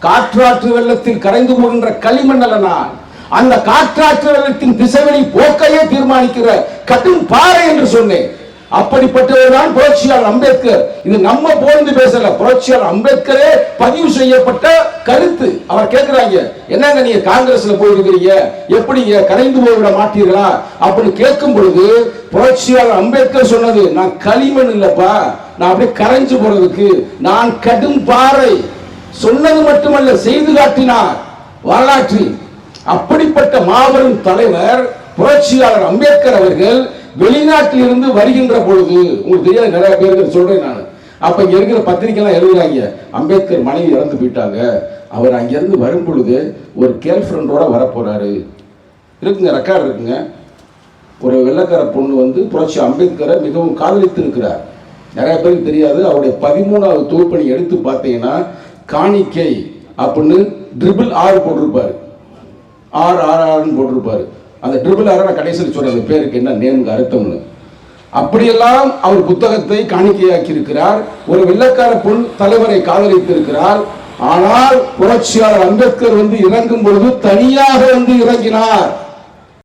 காற்றாற்று வெள்ளத்தில் கரைந்து போகின்ற களிமண் அல்ல நான். அந்த காற்றாற்று வெள்ளத்தின் திசைவெளி போக்கையே தீர்மானிக்கிற கடும் பாறை என்று சொன்னேன். அப்படிப்பட்டவர் தான் புரட்சியாளர் அம்பேத்கர். இது நம்ம போந்து பேசல, புரட்சியாளர் அம்பேத்கரே பதிவு செய்யப்பட்ட கருத்து. அவர் கேட்கிறாங்க, என்னங்க நீங்க காங்கிரஸ்ல போயிருக்கிறீங்க, எப்படிங்க கரைந்து போய்விட மாட்டீர்களா அப்படின்னு கேட்கும் பொழுது புரட்சியாளர் அம்பேத்கர் சொன்னது, நான் களிமண் இல்லப்பா, நான் அப்படியே கரைஞ்சு போறதுக்கு நான் கடும் பாறை. சொன்னது மட்டுமல்ல, செய்து காட்டினார் வரலாற்றில். அப்படிப்பட்ட மாபெரும் தலைவர் புரட்சியாளர் அம்பேத்கர் அவர்கள் வெளிநாட்டில் இருந்து வருகின்ற பொழுது, உங்களுக்கு தெரியாத நிறைய பேருக்கு சொல்றேன் நான், அப்ப இங்க இருக்கிற பத்திரிகை எல்லாம் எழுதுறாங்க, அம்பேத்கர் மனைவி இறந்து போயிட்டாங்க, அவர் அங்கிருந்து வரும் பொழுது ஒரு கேர்ள் ஃப்ரெண்டோட வரப்போறாரு. இருக்குங்க, ரெக்கார்டு இருக்குங்க. ஒரு வெள்ளக்கார பொண்ணு வந்து புரட்சி அம்பேத்கரை மிகவும் காதலித்து இருக்கிறார். நிறைய பேருக்கு தெரியாது. அவருடைய 13வது தொகுப்பணி எடுத்து பார்த்தீங்கன்னா காணிக்கை அப்படின்னு R போட்டிருப்பாரு, R போட்டிருப்பாரு. அந்த R நான் கடைசியில் சொல்ற அந்த பேருக்கு என்ன நேமுக்கு அர்த்தம்னு. அப்படியெல்லாம் அவர் புத்தகத்தை காணிக்கையாக்கி இருக்கிறார். ஒரு வெள்ளக்கார பொன் தலைவரை காதலித்து இருக்கிறார். ஆனால் புரட்சியாளர் அம்பேத்கர் வந்து இறங்கும் பொழுது தனியாக வந்து இறங்கினார்.